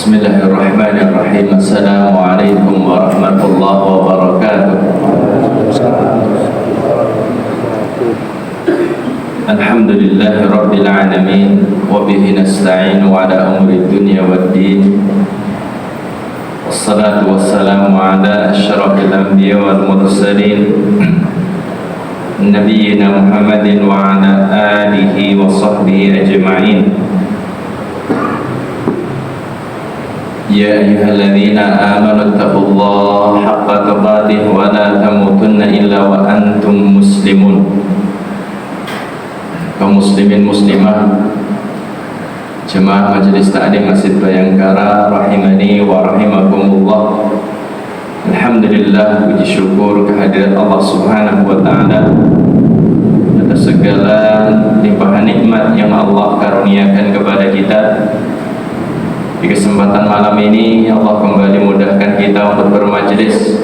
Bismillahirrahmanirrahim. Assalamualaikum warahmatullahi wabarakatuh. Alhamdulillahi rabbil alamin, wa bihi nasta'inu ala umuri dunya waddin. Wassalatu wassalamu ala asyrafil anbiya wal mursalin, nabiyyina Muhammadin wa ala alihi wa sahbihi ajma'in. Ya ayyuhalladzina amanu taqullaha haqqa tuqatih wa la tamutunna illa wa antum muslimun. Kaum muslimin muslimah, jemaah Majelis Ta'lim Masjid Bayangkara rahimani wa rahimakumullah. Alhamdulillah, puji syukur kehadirat Allah Subhanahu wa taala atas segala limpahan nikmat yang Allah karuniakan kepada kita. Di kesempatan malam ini Allah kembali mudahkan kita untuk bermajelis,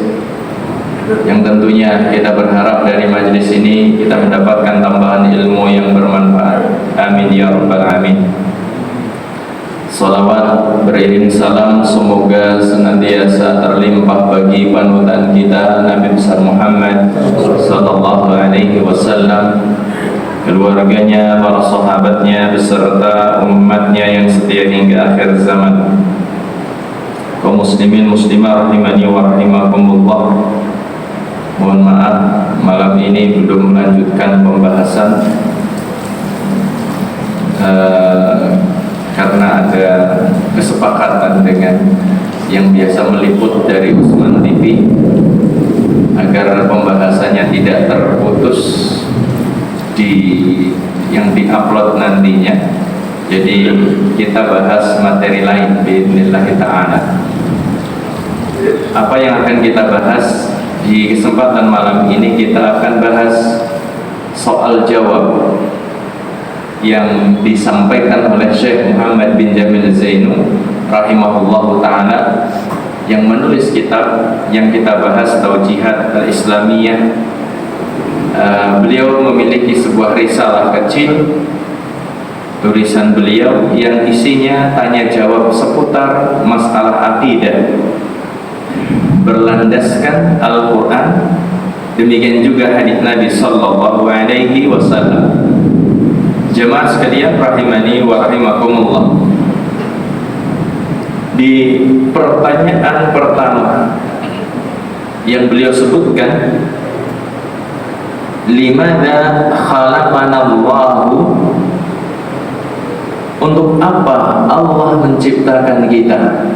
yang tentunya kita berharap dari majelis ini kita mendapatkan tambahan ilmu yang bermanfaat. Amin ya rabbal alamin. Salawat beriring salam semoga senantiasa terlimpah bagi panutan kita Nabi besar Muhammad sallallahu alaihi wasallam, keluarganya, para sahabatnya, beserta umatnya yang setia hingga akhir zaman. Kaum muslimin muslimah rahimani wa rahimakumullah, mohon maaf malam ini belum melanjutkan pembahasan karena ada kesepakatan dengan yang biasa meliput dari Usman TV agar pembahasannya tidak terputus yang diupload nantinya. Jadi kita bahas materi lain biidznillah ta'ala. Apa yang akan kita bahas di kesempatan malam ini? Kita akan bahas soal jawab yang disampaikan oleh Syekh Muhammad bin Jamil Zainu rahimahullahu ta'ala, yang menulis kitab yang kita bahas, Taujihat al-Islamiyah. Beliau memiliki sebuah risalah kecil, tulisan beliau yang isinya tanya jawab seputar masalah akidah berlandaskan Al-Quran, demikian juga hadits Nabi sallallahu alaihi wasallam. Jemaah sekalian rahimani wa rahimakumullah, di pertanyaan pertama yang beliau sebutkan, limadza khalaqanallahu, untuk apa Allah menciptakan kita?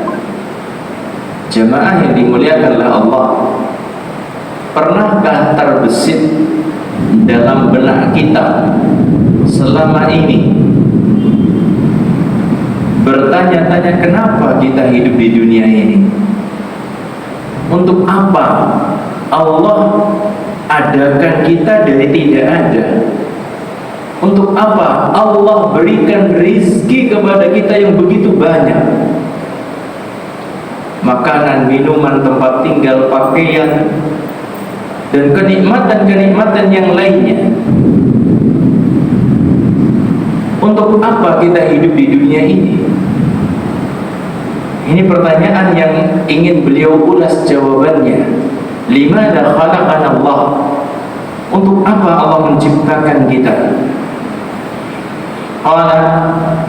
Jemaah yang dimuliakan oleh Allah, pernahkah terbesit dalam benak kita selama ini bertanya-tanya kenapa kita hidup di dunia ini? Untuk apa Allah adakan kita dari tidak ada? Untuk apa Allah berikan rizki kepada kita yang begitu banyak? Makanan, minuman, tempat tinggal, pakaian, dan kenikmatan-kenikmatan yang lainnya. Untuk apa kita hidup di dunia ini? Ini pertanyaan yang ingin beliau ulas jawabannya. Limadza khalaqanallah, untuk apa Allah menciptakan kita?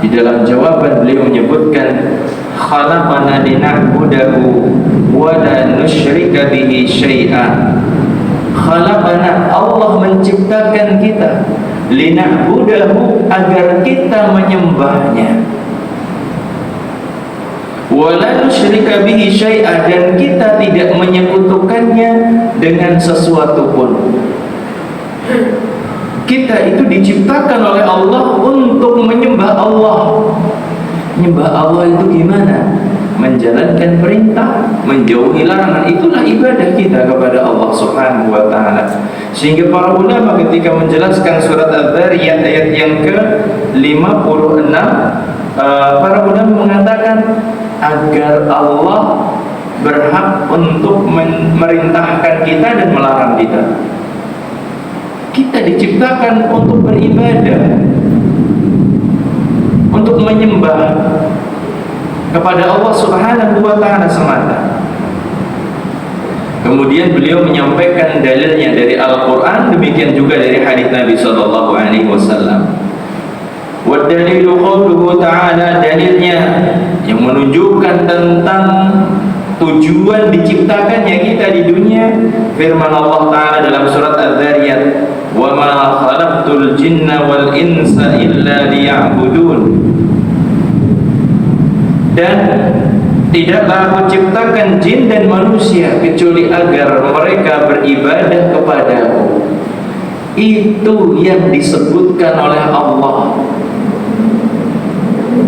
Di dalam jawaban beliau menyebutkan, khalaqana lina'budahu wa la nusyrika bihi syai'an. Khalaqana, Allah menciptakan kita, lina'budahu, agar kita menyembahnya, wa la nusyrika bihi syai'an, dan kita tidak menyekutukannya dengan sesuatu pun. Kita itu diciptakan oleh Allah untuk menyembah Allah. Menyembah Allah itu gimana? Menjalankan perintah, menjauhi larangan. Itulah ibadah kita kepada Allah Subhanahu wa ta'ala. Sehingga para ulama ketika menjelaskan surat Al-Dhariyat ayat yang ke-56, para ulama mengatakan agar Allah berhak untuk memerintahkan kita dan melarang kita. Kita diciptakan untuk beribadah, untuk menyembah. kepada Allah Subhanahu wa ta'ala semata. Kemudian beliau menyampaikan dalilnya dari Al-Quran, demikian juga dari hadis Nabi sallallahu alaihi wasallam. Wa dalilu qauluhu ta'ala, dalilnya yang menunjukkan tentang tujuan diciptakannya kita di dunia, firman Allah Ta'ala dalam surat Adz-Dzariyat, wa ma khalaqtul jinna wal insa illa liya'budun, dan tidaklah aku ciptakan jin dan manusia kecuali agar mereka beribadah kepadaku. Itu yang disebutkan oleh Allah.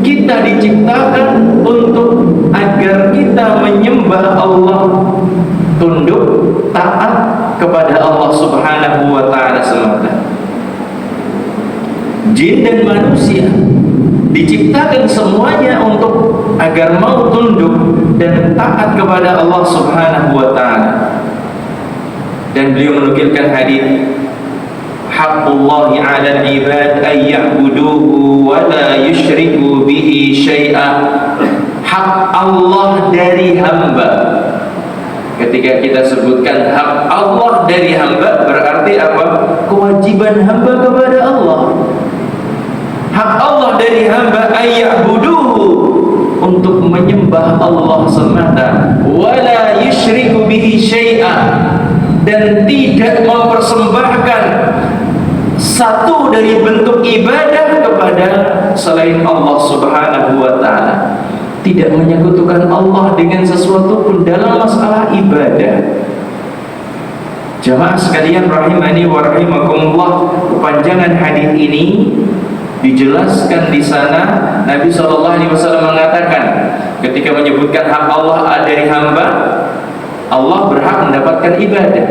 Kita diciptakan untuk agar kita menyembah Allah, tunduk, taat kepada Allah Subhanahu wa ta'ala semata. Jin dan manusia diciptakan semuanya untuk agar mau tunduk dan taat kepada Allah Subhanahu wa ta'ala. Dan beliau menukilkan hadis, haqqullahi 'alal ibad ay ya'buduhu wa la yusyriku bihi syai'a. Hak Allah dari hamba. Ketika kita sebutkan hak Allah dari hamba, berarti apa? Kewajiban hamba kepada Allah. Hak Allah dari hamba ay ya'buduhu, untuk menyembah Allah semata, wa la yusyriku bihi syai'a, dan tidak mempersembahkan satu dari bentuk ibadah kepada selain Allah Subhanahu wa ta'ala. Tidak menyekutukan Allah dengan sesuatu pun dalam masalah ibadah. Jamaah sekalian rahimani wa rahimakumullah, kepanjangan hadis ini dijelaskan di sana. Nabi SAW mengatakan ketika menyebutkan hak Allah dari hamba, Allah berhak mendapatkan ibadah.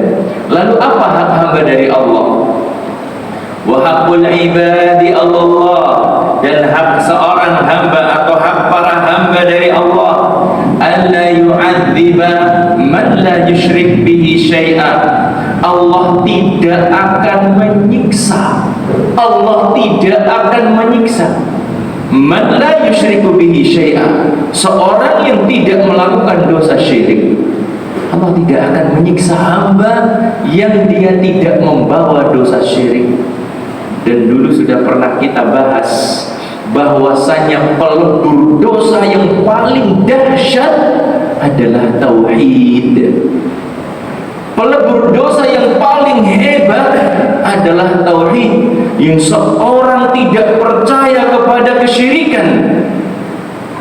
Lalu apa hak hamba dari Allah? Wa haqqul ibadi Allah, dan hak seorang hamba atau hak para hamba dari Allah, alla yu'adziba man la yusyrik bihi syai'a. Allah tidak akan menyiksa. Allah tidak akan menyiksa man la yusyriku bihi syai'a, seorang yang tidak melakukan dosa syirik. Allah tidak akan menyiksa hamba yang dia tidak membawa dosa syirik. Dan dulu sudah pernah kita bahas bahwasanya pelebur dosa yang paling dahsyat adalah tauhid. Pelebur dosa yang paling hebat adalah tauhid. Yang seorang tidak percaya kepada kesyirikan,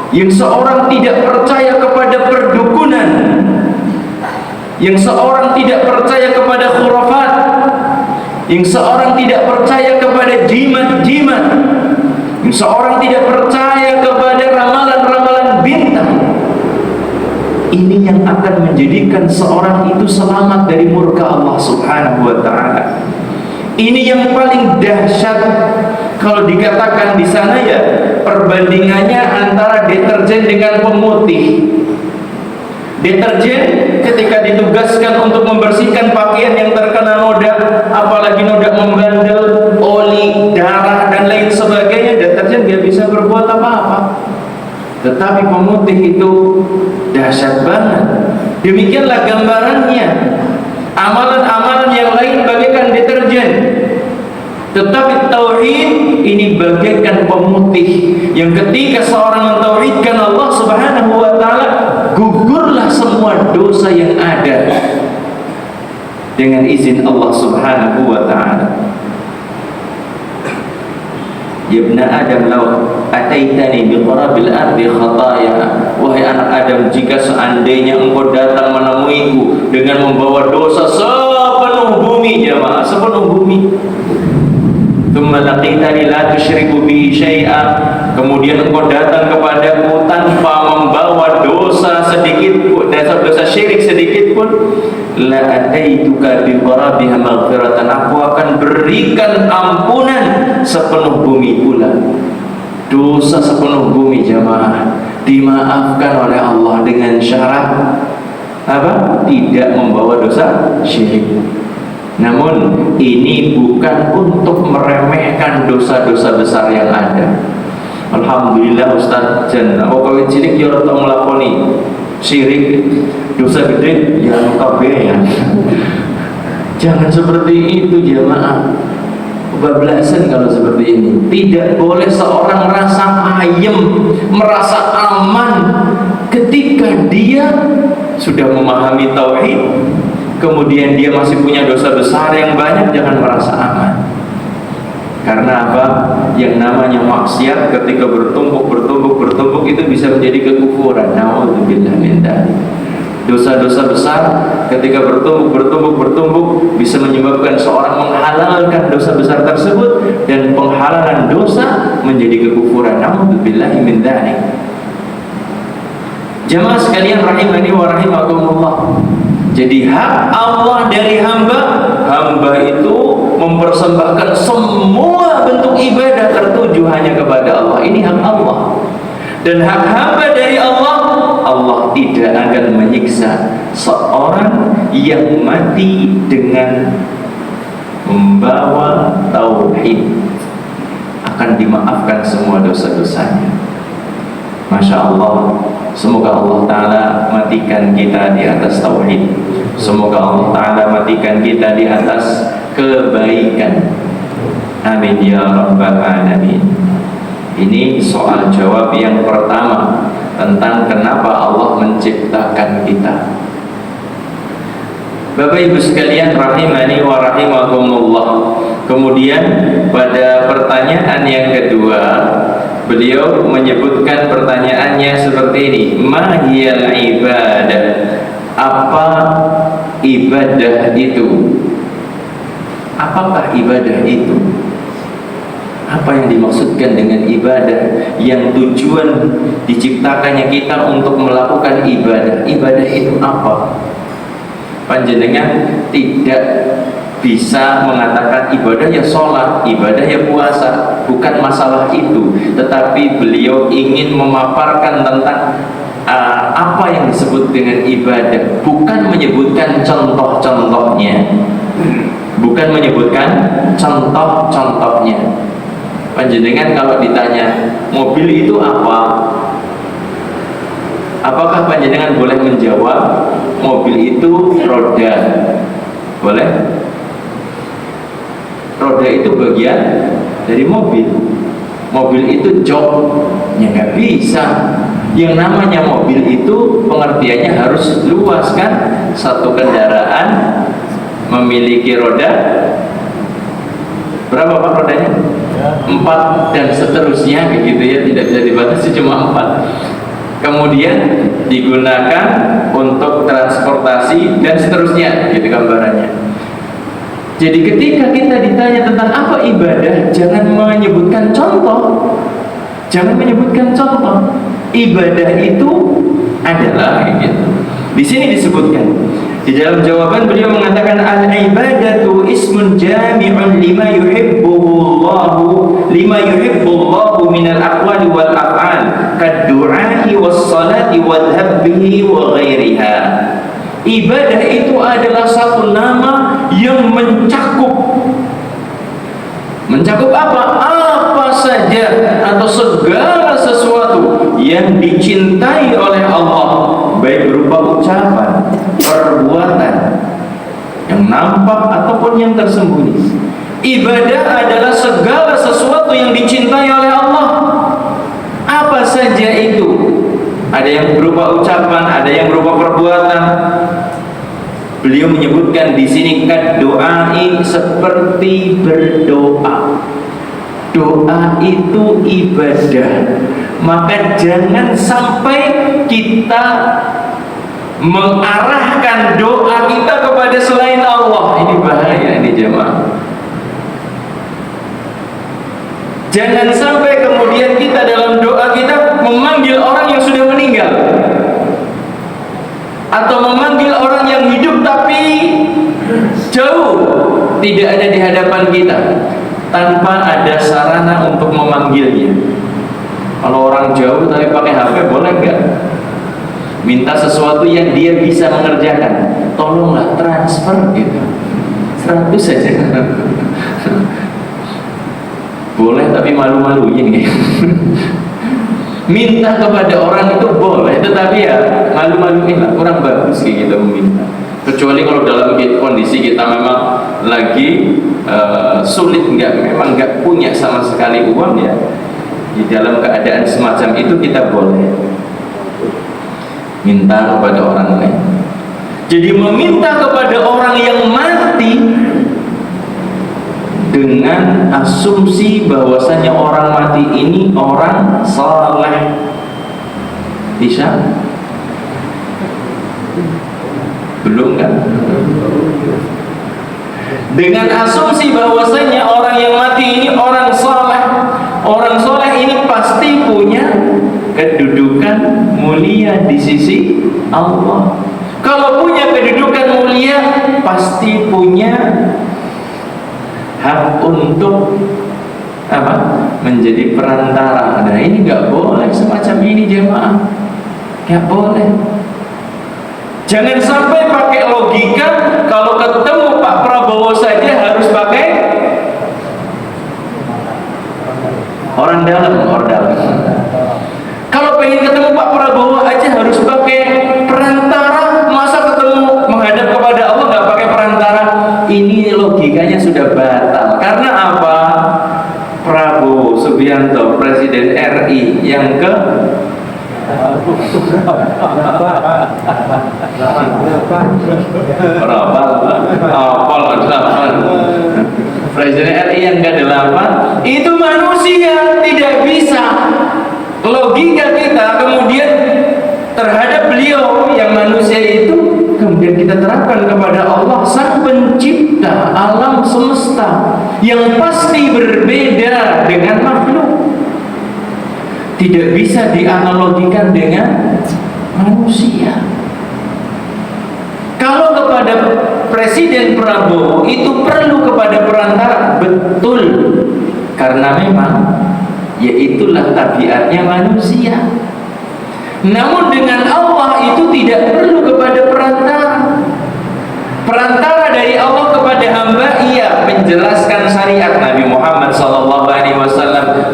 yang seorang tidak percaya kepada perdukunan, yang seorang tidak percaya kepada khurafat, yang seorang tidak percaya kepada jimat-jimat, yang seorang tidak percaya kepada ramalan-ramalan bintang. Ini yang akan menjadikan seorang itu selamat dari murka Allah Subhanahu wa ta'ala. Ini yang paling dahsyat. Kalau dikatakan di sana, ya perbandingannya antara deterjen dengan pemutih. Deterjen ketika ditugaskan untuk membersihkan pakaian yang terkena noda, apalagi noda membandel, oli, darah dan lain sebagainya, deterjen tidak bisa berbuat apa-apa. Tetapi pemutih itu dahsyat banget. Demikianlah gambarannya. Amalan-amalan yang lain bagaikan deterjen, tetapi tauhid ini bagaikan pemutih yang ketika seorang mentauhidkan Allah Subhanahu wa ta'ala, gugurlah semua dosa yang ada dengan izin Allah Subhanahu wa ta'ala. Ya ibn Adam, law ataitani bi qarabil ardi khataya, wahai anak Adam, jika seandainya engkau datang menemuiku dengan membawa dosa sepenuh bumi, jemaah, sepenuh bumi, thumma laqitani la tusyriku bihi syai'a, kemudian engkau datang kepadaku tanpa membawa dosa sedikit pun, dosa syirik sedikit pun, la ataituka bi qarabiha maghfiratan, aku akan berikan ampunan sepenuh bumi pula. Dosa sepenuh bumi, jamaah, dimaafkan oleh Allah dengan syarat apa? Tidak membawa dosa syirik. Namun ini bukan untuk meremehkan dosa-dosa besar yang ada. Alhamdulillah Ustaz jan apa kowe cilik ya ora tau nglakoni syirik dosa gede ya kabeh ya. Jangan seperti itu jamaah. Kebablasan kalau seperti ini. Tidak boleh seorang merasa ayem, merasa aman ketika dia sudah memahami tauhid, kemudian dia masih punya dosa besar yang banyak. Jangan merasa aman. Karena apa? Yang namanya maksiat ketika bertumpuk itu bisa menjadi kekufuran. Nauzubillah min dzalik. Dosa-dosa besar ketika bertumpuk bisa menyebabkan seorang menghalalkan dosa besar tersebut, dan penghalalan dosa menjadi kekufuran. Nauzubillahi min dzalik. Jamaah sekalian rahimani wa rahimakumullah. Jadi hak Allah dari hamba itu mempersembahkan semua bentuk ibadah tertuju hanya kepada Allah. Ini hak Allah. Dan hak hamba dari Allah tidak akan menyiksa seorang yang mati dengan membawa tauhid. Akan dimaafkan semua dosa-dosanya. Masya Allah. Semoga Allah Ta'ala matikan kita di atas tauhid. Semoga Allah Ta'ala matikan kita di atas kebaikan. Amin ya rabbal alamin. Ini soal jawab yang pertama tentang kenapa Allah menciptakan kita. Bapak Ibu sekalian rahimani wa rahimakumullah. Kemudian pada pertanyaan yang kedua, beliau menyebutkan pertanyaannya seperti ini. Ma hiyal ibadah? Apa ibadah itu? Apakah ibadah itu? Apa yang dimaksudkan dengan ibadah? Yang tujuan diciptakannya kita untuk melakukan ibadah. Ibadah itu apa? Panjenengan tidak bisa mengatakan ibadah ya sholat, ibadah ya puasa. Bukan masalah itu. Tetapi beliau ingin memaparkan tentang apa yang disebut dengan ibadah. Bukan menyebutkan contoh-contohnya. Bukan menyebutkan contoh-contohnya. Panjenengan kalau ditanya mobil itu apa, apakah panjenengan boleh menjawab mobil itu roda? Boleh? Roda itu bagian dari mobil. Mobil itu jok, ya nggak bisa. Yang namanya mobil itu pengertiannya harus luas kan? Satu kendaraan memiliki roda berapa Pak rodanya? 4 dan seterusnya begitu ya, tidak bisa dibatasi, cuma 4. Kemudian digunakan untuk transportasi dan seterusnya, gitu gambarannya. Jadi ketika kita ditanya tentang apa ibadah, jangan menyebutkan contoh. Jangan menyebutkan contoh. Ibadah itu adalah gitu. Di sini disebutkan. Di dalam jawaban beliau mengatakan al-ibadatu ismun jami'un lima yuhibbullahu min al-aqwali wal af'al kad-du'a'i was-salati wadh-dhabbihi wa ghairiha. Ibadah itu adalah satu nama yang mencakup apa? Apa saja atau segala sesuatu yang dicintai oleh Allah, baik berupa ucapan, perbuatan yang nampak ataupun yang tersembunyi. Ibadah adalah segala sesuatu yang dicintai oleh Allah. Apa saja itu? Ada yang berupa ucapan, ada yang berupa perbuatan. Beliau menyebutkan di sini kad doai, seperti berdoa. Doa itu ibadah. Maka jangan sampai kita mengarahkan doa kita kepada selain Allah. Ini bahaya ini jemaah. Jangan sampai kemudian kita dalam doa kita memanggil orang yang sudah meninggal, atau memanggil orang yang hidup tapi jauh, tidak ada di hadapan kita, tanpa ada sarana untuk memanggilnya. Kalau orang jauh tapi pakai HP boleh nggak? Minta sesuatu yang dia bisa mengerjakan, tolonglah transfer gitu, 100 saja. Boleh tapi malu-maluin ya. Minta kepada orang itu boleh, tetapi ya malu-maluin lah, kurang bagus kayak gitu meminta. Kecuali kalau dalam kondisi kita memang lagi sulit, memang nggak punya sama sekali uang ya. Di dalam keadaan semacam itu kita boleh minta kepada orang lain. Jadi meminta kepada orang yang mati dengan asumsi bahwasanya orang mati ini orang saleh, bisa? Belum kan? Dengan asumsi bahwasanya orang yang mati ini orang saleh, orang saleh ini pasti punya kedudukan mulia di sisi Allah. Kalau punya kedudukan mulia, pasti punya hak untuk apa? Menjadi perantara. Nah, ini nggak boleh semacam ini jemaah, nggak boleh. Jangan sampai pakai logika kalau ketemu Pak Prabowo saja harus pakai orang dalam. Kalau pengen ketemu Pak Prabowo aja harus pakai perantara, masa ketemu menghadap kepada Allah nggak pakai perantara? Ini logikanya sudah batal. Karena apa? Prabowo Subianto, Presiden RI yang ke Presiden RI yang ke-8 itu manusia, tidak bisa logika kita kemudian terhadap beliau yang manusia itu kemudian kita terapkan kepada Allah sang pencipta alam semesta yang pasti berbeda dengan makhluk. Tidak bisa dianalogikan dengan manusia. Kalau kepada Presiden Prabowo itu perlu kepada perantara, betul, karena memang ya itulah tabiatnya manusia. Namun dengan Allah itu tidak perlu kepada perantara. Perantara dari Allah kepada hamba, ia menjelaskan syariat Nabi Muhammad SAW,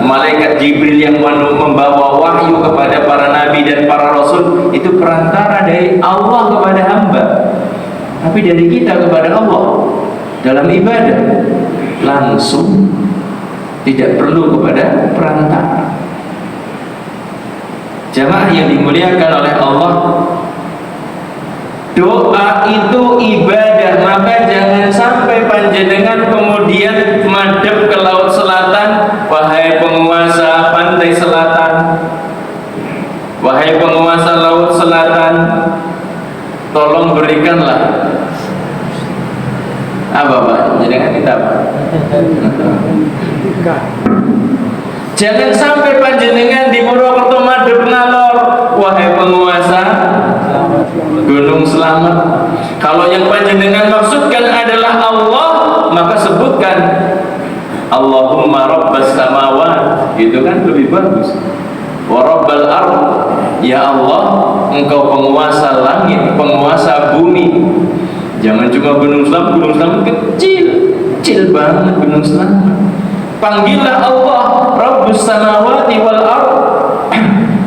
malaikat Jibril yang membawa wahyu kepada para nabi dan para rasul, itu perantara dari Allah kepada hamba. Tapi dari kita kepada Allah dalam ibadah langsung, tidak perlu kepada perantara. Jamaah yang dimuliakan oleh Allah, doa itu ibadah, maka jangan sampai panjenengan kemudian madhep ke laut selatan, wahai penguasa pantai selatan, wahai penguasa laut selatan, tolong berikanlah apa Pak? Jangan kita apa? Jangan sampai panjenengan di Purwokerto madhep ngalor, wahai penguasa Gunung Slamet. Kalau yang panjenengan maksudkan adalah Allah, maka sebutkan Allahumma rabbas samawat, itu kan lebih bagus. Wa rabbal ard, ya Allah, engkau penguasa langit, penguasa bumi. Jangan cuma Gunung Slamet kecil banget Gunung Slamet. Panggillah Allah Rabbus samawati wal ard,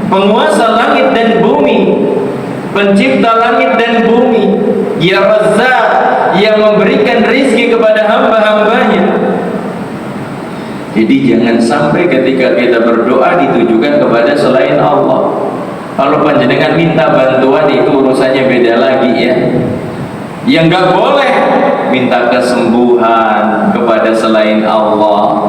penguasa langit dan bumi, pencipta langit dan bumi, ya Razzaq, yang memberikan rizki kepada hamba-hambanya. Jadi jangan sampai ketika kita berdoa ditujukan kepada selain Allah. Kalau panjenengan minta bantuan itu urusannya beda lagi ya. Yang nggak boleh minta kesembuhan kepada selain Allah,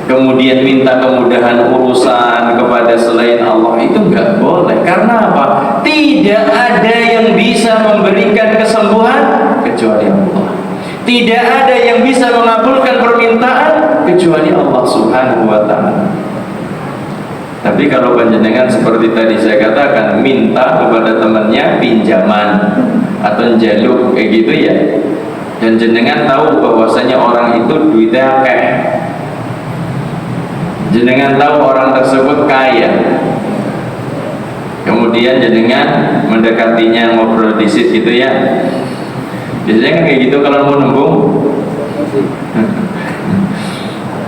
kemudian minta kemudahan urusan kepada selain Allah, itu nggak boleh. Karena apa? Tidak ada yang bisa memberikan kesembuhan kecuali Allah. Tidak ada yang bisa mengabulkan permintaan kecuali Allah Subhanahu wa ta'ala. Tapi kalau panjenengan seperti tadi saya katakan, minta kepada temannya pinjaman atau jaluk kayak gitu ya, dan jenengan tahu bahwasanya orang itu duitnya kayak, jenengan tahu orang tersebut kaya, kemudian jenengan mendekatinya, ngobrol disit gitu ya. Biasanya kan kayak gitu kalau mau nembung.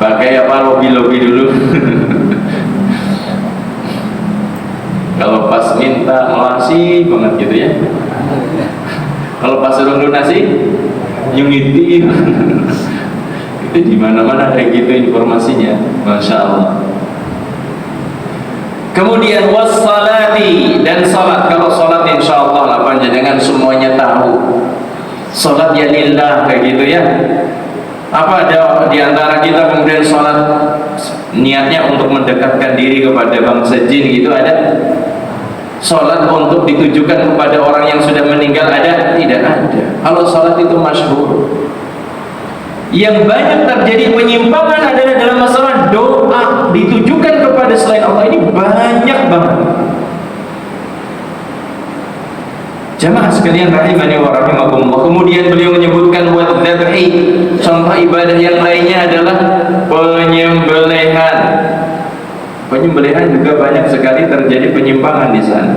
Pak pakai apa, lobby dulu. Kalau pas minta ngelasi banget gitu ya. Kalau pas suruh lunasi nyungiti. Itu di mana-mana kayak gitu informasinya, masya Allah. Kemudian wassalati, dan salat. Kalau salat insya Allah lah panjenengan semuanya tahu. Salat ya lillah kayak gitu ya. Apa ada di antara kita kemudian salat niatnya untuk mendekatkan diri kepada bangsa jin gitu, ada? Salat untuk ditujukan kepada orang yang sudah meninggal, ada? Tidak ada. Kalau salat itu masyhur. Yang banyak terjadi penyimpangan adalah dalam masalah doa ditujukan kepada selain Allah. Ini banyak banget. Jamaah sekalian rahimani wa rahimakumullah. Kemudian beliau menyebutkan wadzabhi, contoh ibadah yang lainnya adalah penyembelihan. Penyembelihan juga banyak sekali terjadi penyimpangan di sana.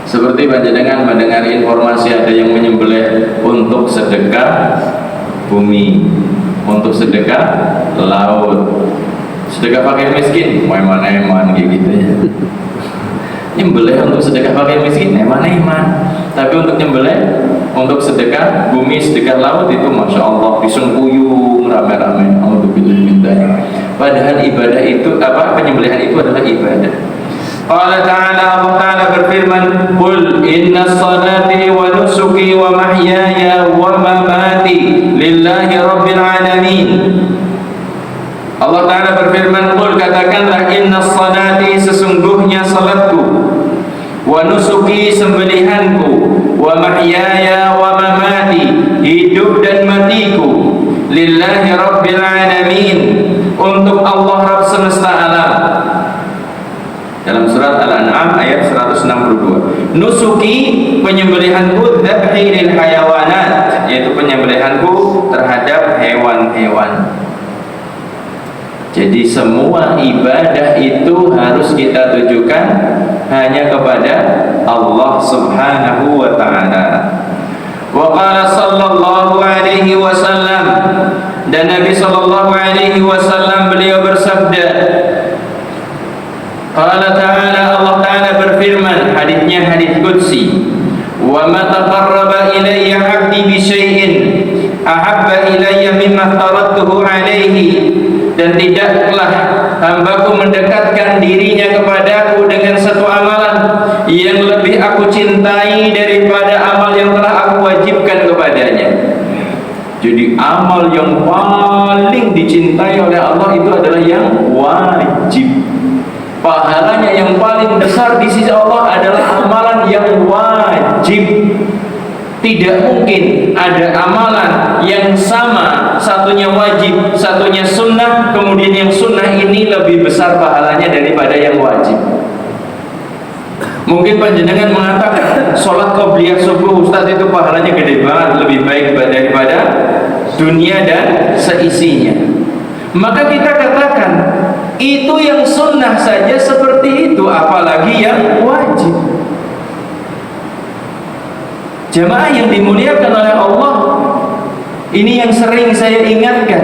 Seperti panjenengan mendengar informasi ada yang menyembelih untuk sedekah bumi, untuk sedekah laut, sedekah fakir miskin, eman-eman gitu ya. Nyembelih untuk sedekah fakir miskin, eman-eman. Tapi untuk nyembelih untuk sedekah bumi, sedekah laut itu masya Allah disengkuyung rame-rame. Padahal ibadah itu apa? Penyembelihan itu adalah ibadah. Allah Ta'ala berfirman, "Qul inna salati wa nusuki wa mahyaya wa mamati lillahi rabbil alamin." Allah Ta'ala berfirman, "Qul," katakanlah, "inna salati," sesungguhnya salatku, "wa nusuki," sembelihanku, "wa mahyaya wa mamati," hidup dan matiku, "lillahi rabbil alamin," untuk Allah Rabb semesta alam. Dalam surat Al-An'am ayat 162. Nusuki, penyembelihanku, dzabhi lil hayawanat, yaitu penyembelihanku terhadap hewan-hewan. Jadi semua ibadah itu harus kita tujukan hanya kepada Allah Subhanahu wa ta'ala. Wa qala sallallahu alaihi wasallam, dan Nabi sallallahu alaihi wasallam beliau bersabda, Allah Ta'ala, Allah Ta'ala berfirman, haditsnya hadits qudsi, "Wa ma taqarraba ilayya 'abdi bi syai'in ahabba ilayya mimma taradtuhu alaihi," dan tidaklah hambaku mendekatkan dirinya kepadaku dengan satu amalan yang lebih aku cintai daripada amal yang telah aku wajibkan kepadanya. Jadi amal yang paling dicintai oleh Allah itu adalah yang wajib. Pahalanya yang paling besar di sisi Allah adalah amalan yang wajib. Tidak mungkin ada amalan yang sama, satunya wajib, satunya sunnah, kemudian yang sunnah ini lebih besar pahalanya daripada yang wajib. Mungkin panjenengan mengatakan sholat qobliyah subuh, Ustaz, itu pahalanya gede banget, lebih baik daripada dunia dan seisinya. Maka kita katakan itu yang sunnah saja seperti itu, apalagi yang wajib. Jamaah yang dimuliakan oleh Allah, ini yang sering saya ingatkan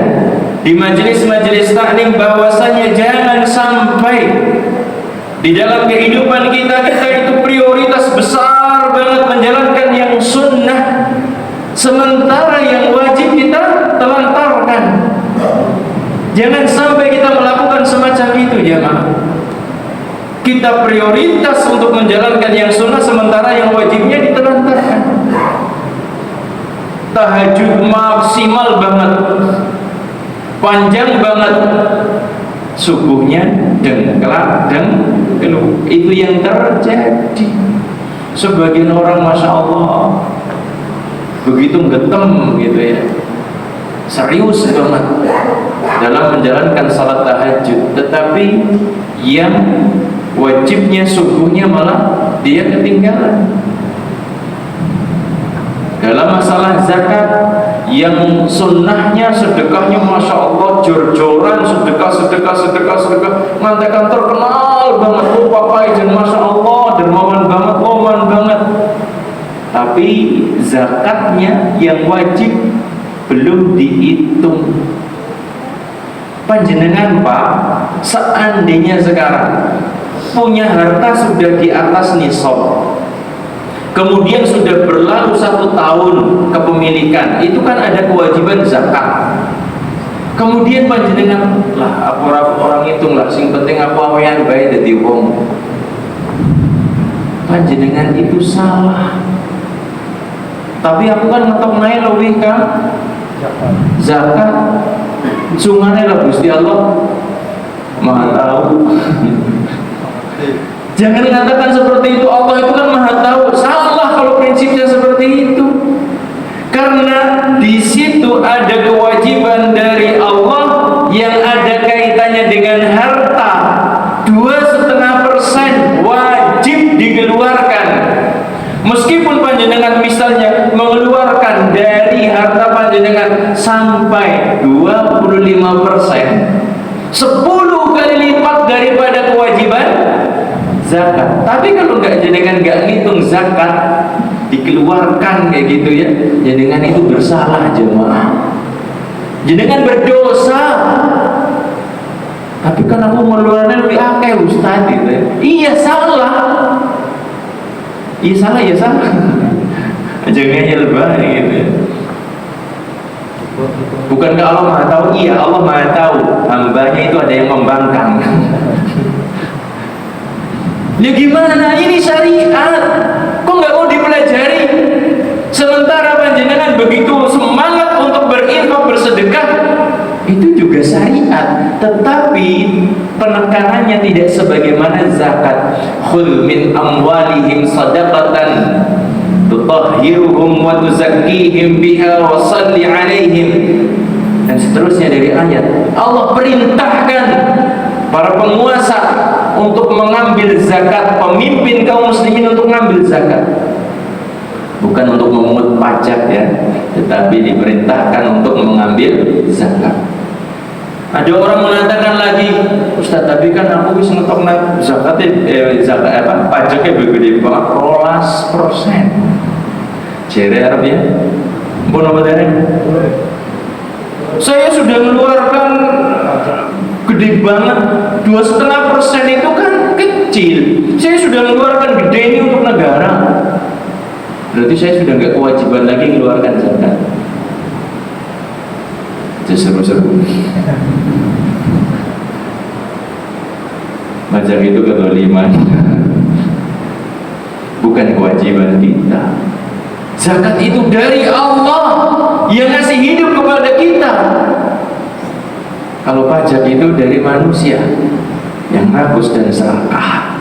di majelis-majelis taklim, bahwasanya jangan sampai di dalam kehidupan kita itu prioritas besar banget menjalankan yang sunnah, sementara yang wajib kita telantarkan. Jangan sampai kita melakukan semacam itu, jamaah. Kita prioritas untuk menjalankan yang sunnah, sementara yang wajibnya ditelantarkan. Tahajud maksimal banget, panjang banget, subuhnya dengklak dengkluk. Itu yang terjadi. Sebagian orang masya Allah begitu getem gitu ya, serius banget dalam menjalankan salat tahajud, tetapi yang wajibnya subuhnya malah dia ketinggalan. Dalam masalah zakat, yang sunnahnya sedekahnya masya Allah jor-joran, sedekah, ngantekan terkenal banget, lupa paijan masya Allah, dermawan banget, loman banget. Tapi zakatnya yang wajib belum dihitung. Panjenengan Pak, seandainya sekarang punya harta sudah di atas nisab, kemudian sudah berlalu 1 tahun kepemilikan, itu kan ada kewajiban zakat. Kemudian panjenengan lah orang hitung lah, sing penting apa yang baik dadi wong. Panjenengan itu salah. Tapi aku kan ngetok naik lebih kan zakat. Sungane lah Gusti Allah Maha tahu. Jangan dikatakan seperti itu, Allah itu kan Maha tahu. Salah kalau prinsipnya seperti itu. Karena di situ ada kewajiban dari Allah yang ada kaitannya dengan harta. 2,5% wajib dikeluarkan. Meskipun panjenengan misalnya mengeluarkan dari harta panjenengan sampai 25%, 10 kali lipat daripada kewajiban zakat. Tapi kalau jenengan nggak ngitung zakat, dikeluarkan kayak gitu ya, jenengan itu bersalah jemaah. Jenengan berdosa. Tapi kan aku mengeluarkan lebih akeh Ustaz gitu ya. Iya salah. Iya salah ya salah. Jangan nyelbah gitu ya. Bukankah Allah Maha tahu? Iya, Allah Maha tahu. Hambanya itu ada yang membangkang. Ya gimana? Ini syariat. Kok nggak mau dipelajari? Sementara panjenengan begitu semangat untuk berinfak, bersedekah, itu juga syariat. Tetapi penekanannya tidak sebagaimana zakat. Khudh min amwalihim sadaqatan tutahhiruhum wa tuzakkihim biha wa shalli alaihim, dan seterusnya dari ayat. Allah perintahkan para penguasa untuk mengambil zakat, pemimpin kaum muslimin untuk mengambil zakat, bukan untuk memungut pajak ya, tetapi diperintahkan untuk mengambil zakat. Ada orang mengatakan lagi, Ustaz, tapi kan aku bisa ngetok zakat pajaknya gede banget, 12%. Jere Arab ya, pun apa dari? Saya sudah mengeluarkan gede banget, 2,5% itu kan kecil. Saya sudah mengeluarkan gede ini untuk negara. Berarti saya sudah nggak kewajiban lagi mengeluarkan zakat. Seru-seru. Macam itu kezaliman. Bukan kewajiban kita. Zakat itu dari Allah yang ngasih hidup kepada kita. Kalau pajak itu dari manusia yang rakus dan serakah.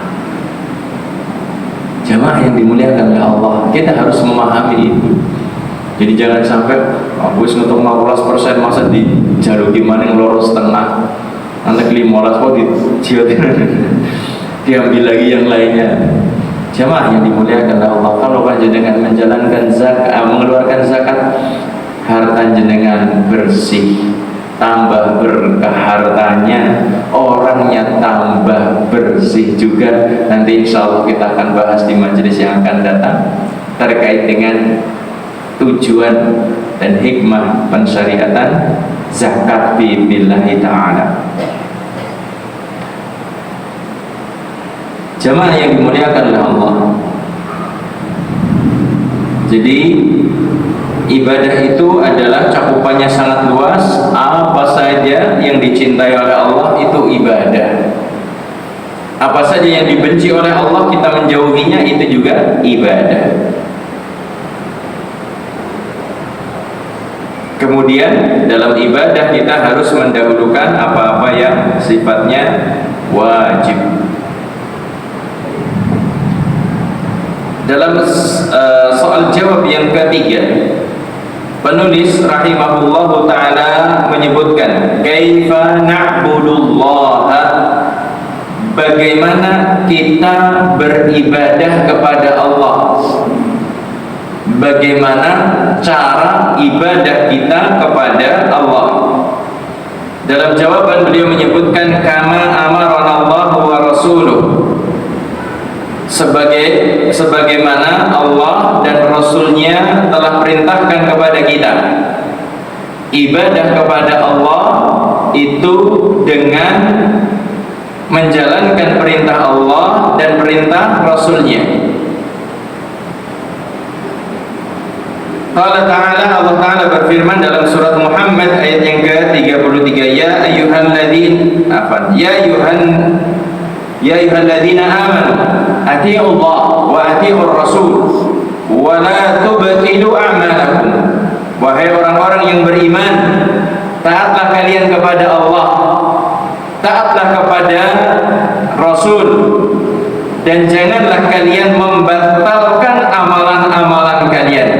Jamaah yang dimuliakan oleh Allah, kita harus memahami itu. Jadi jangan sampai aku untuk 15% masa dijaluk gimana yang loro setengah, nanti 15 kok diambil lagi yang lainnya. Jamaah yang dimuliakan oleh Allah, kalau panjenengan menjalankan zakat, mengeluarkan zakat, harta jenengan bersih, tambah berkah hartanya, orangnya tambah bersih juga. Nanti insya Allah kita akan bahas di majelis yang akan datang terkait dengan tujuan dan hikmah pensyariatan zakat billahi ta'ala. Jamaah yang dimuliakan oleh Allah, jadi ibadah itu adalah cakupannya sangat luas. Apa saja yang dicintai oleh Allah itu ibadah. Apa saja yang dibenci oleh Allah, kita menjauhinya, itu juga ibadah. Kemudian dalam ibadah kita harus mendahulukan apa-apa yang sifatnya wajib. Dalam soal jawab yang ketiga, penulis rahimahullahu ta'ala menyebutkan kaifa na'budullaha, bagaimana kita beribadah kepada Allah, bagaimana cara ibadah kita kepada Allah. Dalam jawaban beliau menyebutkan kama amarana Allah wa rasuluh, sebagaimana Allah dan Rasulnya telah perintahkan kepada kita. Ibadah kepada Allah itu dengan menjalankan perintah Allah dan perintah Rasulnya. Allah Ta'ala berfirman dalam surat Muhammad ayat yang ke-33, ya ayyuhalladzina amanu atii'u Allah wa atii'ur rasul wa la tubtilu a'malakum. Wahai orang-orang yang beriman, taatlah kalian kepada Allah, taatlah kepada Rasul, dan janganlah kalian membatalkan amalan-amalan kalian.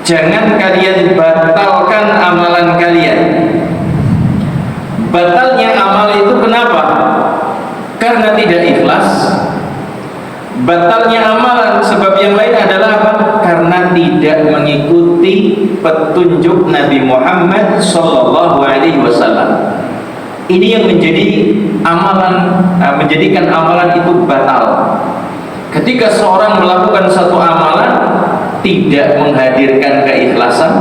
Jangan kalian batalkan amalan kalian. Batalnya amal itu kenapa? Karena tidak ikhlas. Batalnya amalan sebab yang lain adalah apa? Karena tidak mengikuti petunjuk Nabi Muhammad sallallahu alaihi wasallam. Ini yang menjadikan amalan itu batal. Ketika seorang melakukan satu amalan tidak menghadirkan keikhlasan,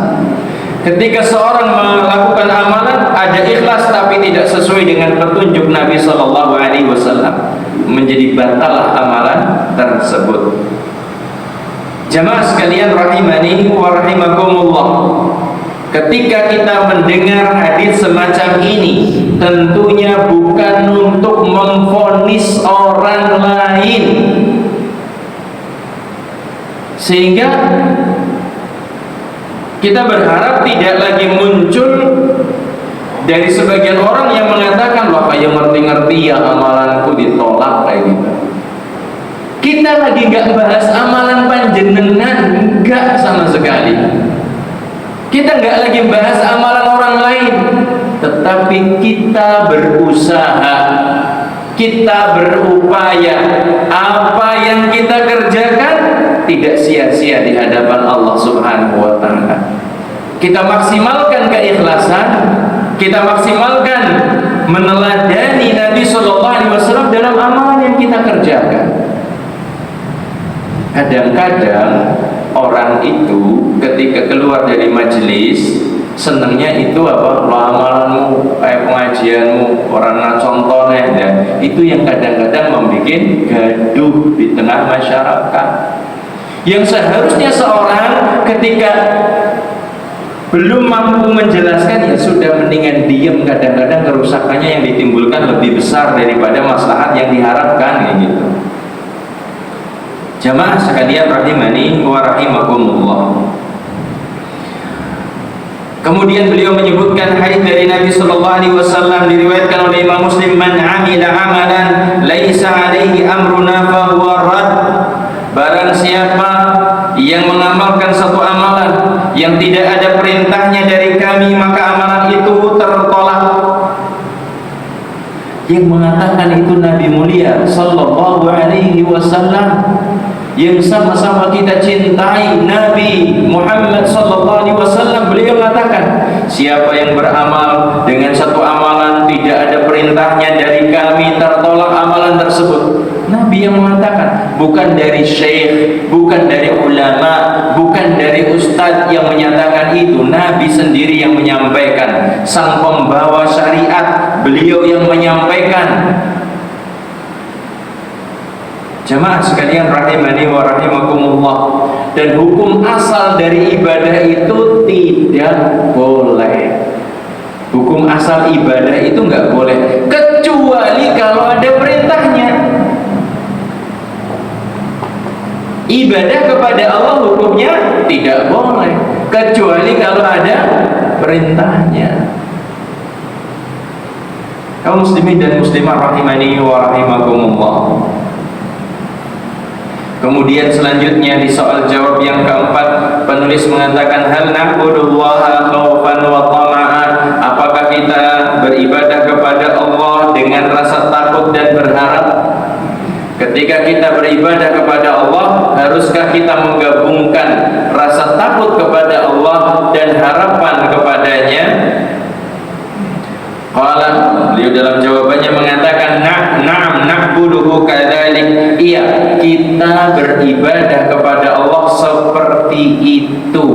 ketika seorang melakukan amalan ada ikhlas tapi tidak sesuai dengan petunjuk Nabi sallallahu alaihi wasallam, menjadi batal amalan tersebut. Jamaah sekalian rahimani wa rahimakumullah, ketika kita mendengar hadis semacam ini, tentunya bukan untuk memvonis orang lain, sehingga kita berharap tidak lagi muncul dari sebagian orang yang mengatakan, wah kayak ngerti-ngerti ya amalanku ditolak kayak gitu. Kita lagi nggak bahas amalan panjenengan, enggak sama sekali. Kita nggak lagi bahas amalan orang lain, tetapi kita berusaha, kita berupaya, apa yang kita kerjakan tidak sia-sia di hadapan Allah Subhanahu wa Ta'ala. Kita maksimalkan keikhlasan, kita maksimalkan meneladani Nabi Sallallahu Alaihi Wasallam dalam amalan yang kita kerjakan. Kadang-kadang orang itu ketika keluar dari majelis, senangnya itu apa? Amalanmu, pengajianmu, orang contohnya, ya. Itu yang kadang-kadang membuat gaduh di tengah masyarakat. Yang seharusnya seorang ketika belum mampu menjelaskan, ya sudah, mendingan diam. Kadang-kadang kerusakannya yang ditimbulkan lebih besar daripada maslahat yang diharapkan, kayak gitu. Jamaah sekalian rahimani wa rahimakumullah. Kemudian beliau menyebutkan hadis dari Nabi sallallahu alaihi wasallam, diriwayatkan oleh Imam Muslim, man 'amila 'amalan laisa 'alaihi amruna fa huwa rad. Barang siapa yang mengamalkan satu amalan yang tidak ada perintahnya dari kami, maka amalan itu tertolak. Yang mengatakan itu Nabi mulia sallallahu alaihi wasallam, yang sama-sama kita cintai, Nabi Muhammad sallallahu alaihi wasallam. Beliau mengatakan, siapa yang beramal dengan satu amalan tidak ada perintahnya dari kami, tertolak amalan tersebut. Nabi yang mengatakan, bukan dari syekh, bukan dari ulama, bukan dari ustadz yang menyatakan itu. Nabi sendiri yang menyampaikan, sang pembawa syariat, beliau yang menyampaikan. Jamaah sekalian rahimani wa rahimakumullah. Dan hukum asal dari ibadah itu tidak boleh. Hukum asal ibadah itu nggak boleh, kecuali kalau ada perintahnya. Ibadah kepada Allah hukumnya tidak boleh, kecuali kalau ada perintahnya. Kaum muslimin dan muslimah rahimani wa rahimakumullah. Kemudian selanjutnya di soal jawab yang keempat, penulis mengatakan, hal na'budullaha khaufan wa tama'an. Apakah kita beribadah kepada Allah dengan rasa takut dan berharap? Ketika kita beribadah kepada Allah, haruskah kita menggabungkan rasa takut kepada Allah dan harapan kepadanya? Beliau dalam jawabannya mengatakan, na'am na'buduhu kadzalik. Iya, kita beribadah kepada Allah seperti itu.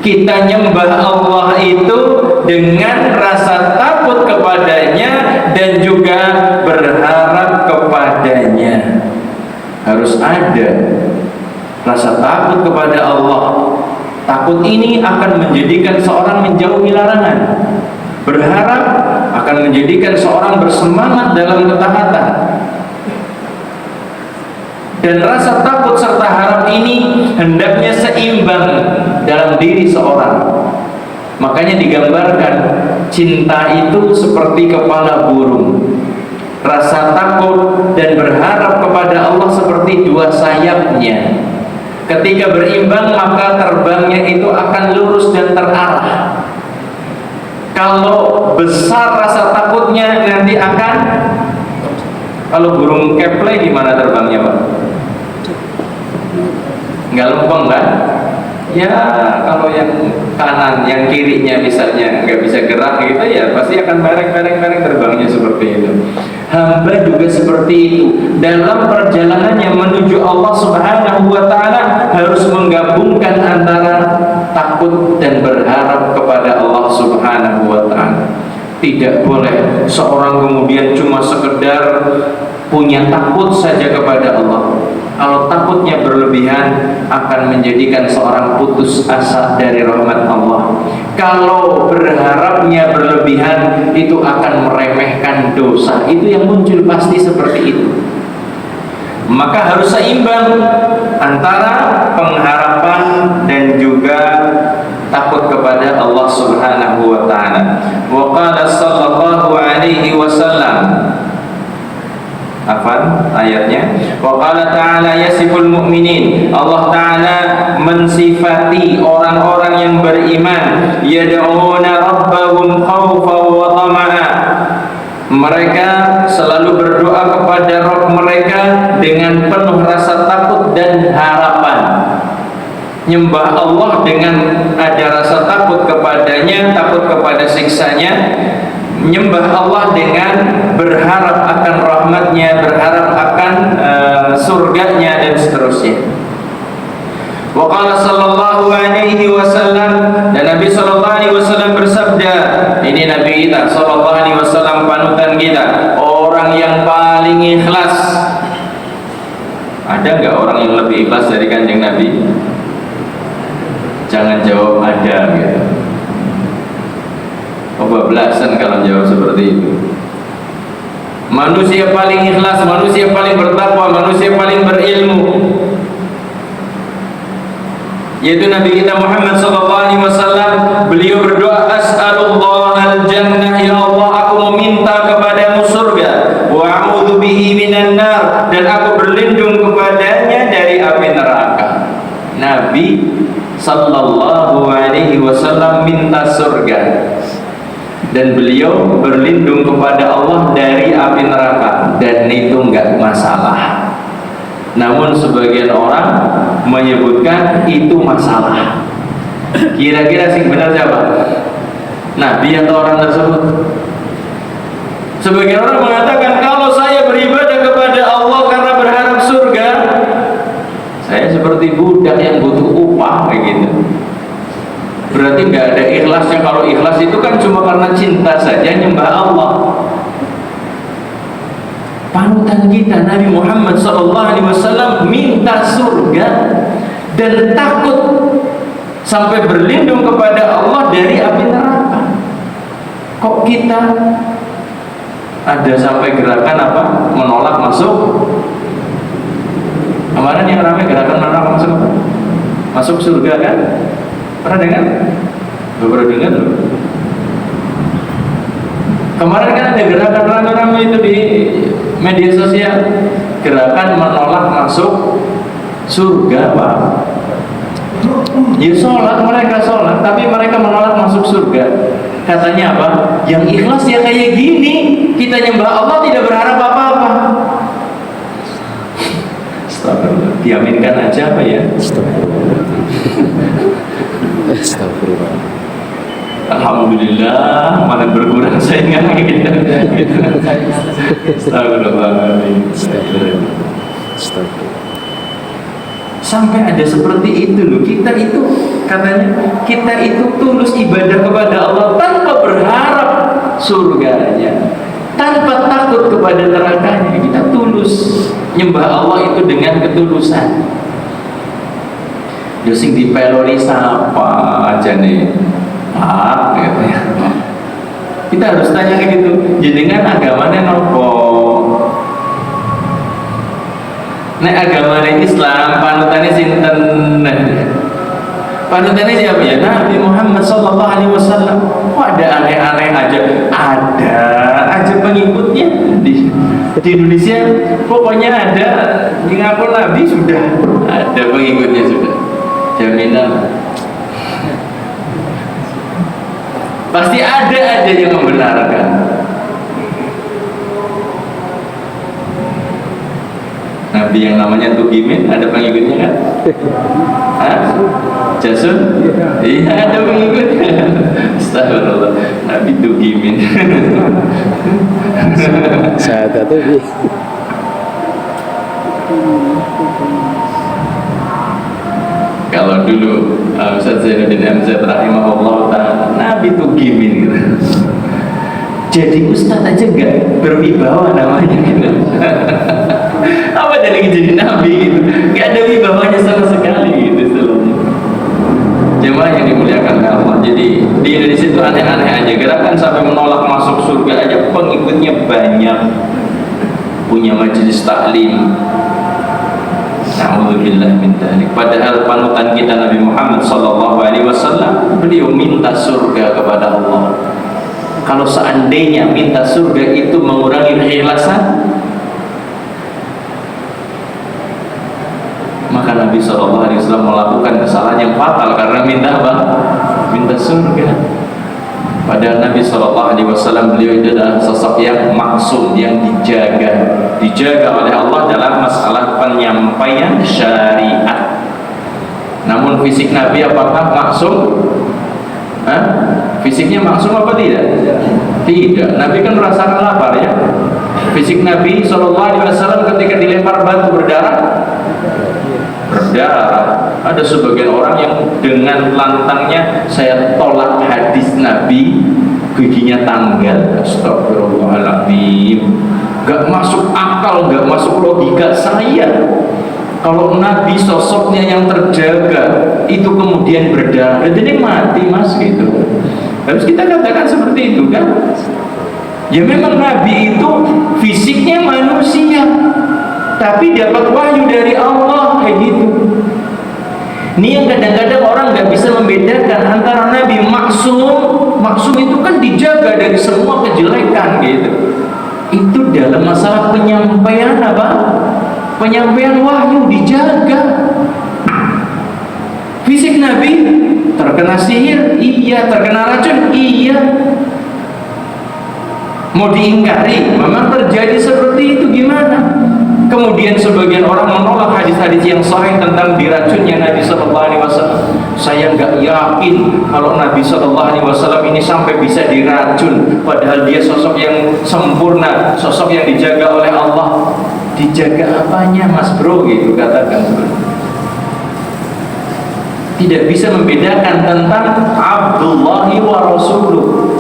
Kita nyembah Allah itu dengan rasa takut kepadanya dan juga berharap kepadanya. Harus ada rasa takut kepada Allah. Takut ini akan menjadikan seorang menjauhi larangan. Berharap akan menjadikan seorang bersemangat dalam ketaatan. Dan rasa takut serta harap ini hendaknya seimbang dalam diri seorang. Makanya digambarkan cinta itu seperti kepala burung. Rasa takut dan berharap kepada Allah seperti dua sayapnya. Ketika berimbang maka terbangnya itu akan lurus dan terarah. Kalau besar rasa takutnya nanti akan, kalau burung keplek gimana terbangnya Pak? Nggak lempeng kan? Ya kalau yang kanan, yang kirinya misalnya nggak bisa gerak gitu ya pasti akan mereng terbangnya seperti itu. Hamba juga seperti itu. Dalam perjalanannya menuju Allah Subhanahu wa Ta'ala harus menggabungkan antara takut dan berharap kepada Allah Subhanahu wa Ta'ala. Tidak boleh seorang kemudian cuma sekedar punya takut saja kepada Allah. Kalau takutnya berlebihan akan menjadikan seorang putus asa dari rahmat Allah. Kalau berharapnya berlebihan itu akan meremehkan dosa. Itu yang muncul pasti seperti itu. Maka harus seimbang antara pengharapan dan juga takut kepada Allah Subhanahu wa Ta'ala. Wa qala sallallahu alaihi wasallam, afan ayatnya, wa qala ta'ala yasiful mu'minin, Allah Ta'ala mensifati orang-orang yang beriman, yad'una rabbahum khawfan wa tama'a, mereka selalu berdoa kepada Rabb mereka dengan penuh rasa takut dan harapan. Nyembah Allah dengan ada rasa takut kepadanya, takut kepada siksanya. Menyembah Allah dengan berharap akan rahmatnya, berharap akan surganya dan seterusnya. Wa qala sallallahu alaihi wasallam, dan Nabi sallallahu alaihi wasallam bersabda, ini Nabi kita sallallahu alaihi wasallam panutan kita, orang yang paling ikhlas. Ada enggak orang yang lebih ikhlas dari Kanjeng Nabi? Jangan jawab ada gitu. Kebablasan kalau jawab seperti itu. Manusia paling ikhlas, manusia paling bertakwa, manusia paling berilmu, yaitu Nabi kita Muhammad SAW. Beliau berdoa, as'alullah al-jannah, ya Allah aku meminta kepadamu surga, wa a'udzu bihi minan nar, dan aku berlindung kepadanya dari api neraka. Nabi sallallahu alaihi wasallam minta surga dan beliau berlindung kepada Allah dari api neraka, dan itu enggak masalah. Namun sebagian orang menyebutkan itu masalah. Kira-kira sing benar siapa? Nabi atau orang tersebut? Sebagian orang mengatakan kalau saya beribadah kepada Allah karena berharap surga, saya seperti budak yang butuh upah kayak gitu. Berarti nggak ada ikhlasnya. Kalau ikhlas itu kan cuma karena cinta saja nyembah Allah. Panutan kita Nabi Muhammad SAW minta surga dan takut sampai berlindung kepada Allah dari api neraka. Kok kita ada sampai gerakan apa? Menolak masuk. Kemarin yang ramai gerakan menolak masuk apa? Masuk surga kan? Pernah dengar? Baru dengar loh. Kemarin kan ada gerakan ramai-ramai itu di media sosial, gerakan menolak masuk surga, Pak. Ya sholat, mereka sholat, tapi mereka menolak masuk surga. Katanya apa? Yang ikhlas ya kayak gini, kita nyembah Allah tidak berharap apa-apa. Astagfirullah, diaminkan aja apa ya? Astagfirullah. Alhamdulillah, malah berkurang saingan kita. Astagfirullah. Sampai ada seperti itu loh. Kita itu katanya kita itu tulus ibadah kepada Allah tanpa berharap surganya, tanpa takut kepada nerakanya. Kita tulus nyembah Allah itu dengan ketulusan. Yo sing dipelori sapa aja nih, Pak, gitu ya. Kita harus tanya kayak gitu, jenengan agamanya nopo? Nek agamanya Islam, panutannya sinten? Panutannya siapa ya? Nabi Muhammad sallallahu alaihi wasallam. Kok ada aneh-aneh aja? Ada aja pengikutnya di Indonesia. Pokoknya ada di ngaku Nabi sudah ada pengikutnya sudah. Jaminan. Pasti ada aja yang membenarkan. Nabi yang namanya Tugimin ada pengikutnya kan? Hah? Jasun? Iya ada pengikutnya. Astagfirullah. Nabi Tugimin. Saya tahu bi. Kalau dulu Ustaz Zainuddin MZ rahimahullah ta'ala, Nabi Tugimin gitu. Jadi Ustaz aja gak berwibawa namanya gitu. Apa jadi Nabi gitu? Gak ada wibawanya sama sekali gitu selalu. Jemaah yang dimuliakan Allah. Jadi di Indonesia itu aneh-aneh aja. Gerakan sampai menolak masuk surga aja pengikutnya banyak. Punya majelis taklim. Na'udzubillah min dzalik. Padahal panutan kita Nabi Muhammad sallallahu alaihi wasallam, beliau minta surga kepada Allah. Kalau seandainya minta surga itu mengurangi keikhlasan, maka Nabi sallallahu alaihi wasallam melakukan kesalahan yang fatal karena minta apa? Minta surga. Padahal Nabi sallallahu alaihi wasallam beliau itu adalah sosok yang maksum, yang dijaga oleh Allah dalam masalah penyampaian syariat. Namun fisik Nabi apakah maksum? Hah? Fisiknya maksum apa tidak? Tidak. Nabi kan merasakan lapar ya. Fisik Nabi sallallahu alaihi wasallam ketika dilempar batu berdarah. Ada sebagian orang yang dengan lantangnya saya tolak hadis Nabi, giginya tanggal. Astagfirullahaladzim. Gak masuk akal, gak masuk logika saya. Kalau Nabi sosoknya yang terjaga itu kemudian berdarah, jadi mati mas gitu. Harus kita katakan seperti itu kan? Ya memang Nabi itu fisiknya manusia, tapi dapat wahyu dari Allah kayak gitu. Ini yang kadang-kadang orang nggak bisa membedakan antara Nabi maksum itu kan dijaga dari semua kejelekan gitu. Itu dalam masalah penyampaian apa? Penyampaian wahyu dijaga. Fisik Nabi terkena sihir, iya. Terkena racun, iya. Mau diingkari, memang terjadi seperti itu gimana? Kemudian sebagian orang menolak hadis-hadis yang sahih tentang diracunnya Nabi Sallallahu Alaihi Wasallam. Saya nggak yakin kalau Nabi Sallallahu Alaihi Wasallam ini sampai bisa diracun. Padahal dia sosok yang sempurna, sosok yang dijaga oleh Allah. Dijaga apanya, Mas Bro? Gitu katakan. Tidak bisa membedakan tentang Abdullahi wa Rasuluh.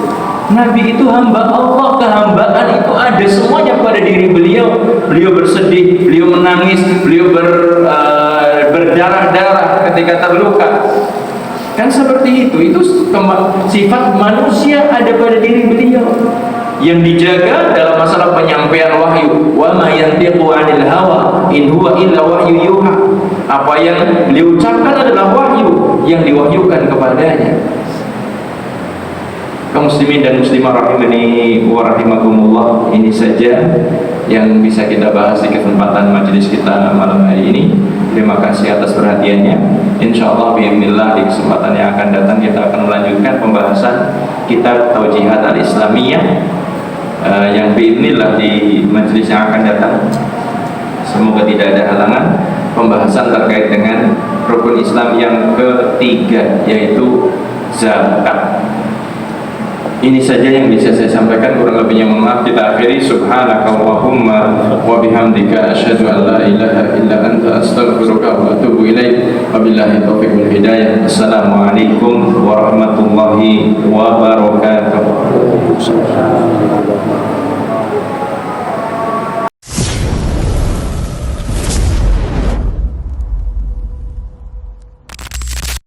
Nabi itu hamba Allah, kehambaan itu ada semuanya pada diri beliau. Beliau bersedih, beliau menangis, beliau berdarah-darah ketika terluka. Kan seperti itu sifat manusia ada pada diri beliau. Yang dijaga dalam masalah penyampaian wahyu. Wa ma yantiqu 'anil hawa in huwa illa wahyu yuha. Apa yang beliau ucapkan adalah wahyu yang diwahyukan kepadanya. Kaum muslimin dan muslimah rahimani wa rahimakumullah, ini saja yang bisa kita bahas di kesempatan majelis kita malam hari ini. Terima kasih atas perhatiannya. Insyaallah biiznillah di kesempatan yang akan datang kita akan melanjutkan pembahasan kitab Taujihat Al-Islamiyah yang biiznillah di majelis yang akan datang. Semoga tidak ada halangan. Pembahasan terkait dengan rukun Islam yang ketiga, yaitu zakat. Ini saja yang bisa saya sampaikan, kurang lebihnya mohon maaf. Kita akhiri. Subhanakallahumma wa bihamdika asyhadu an la ilaha illa anta astaghfiruka wa atubu ilaik. Wabillahi taufiq wal hidayah. Assalamualaikum warahmatullahi wabarakatuh.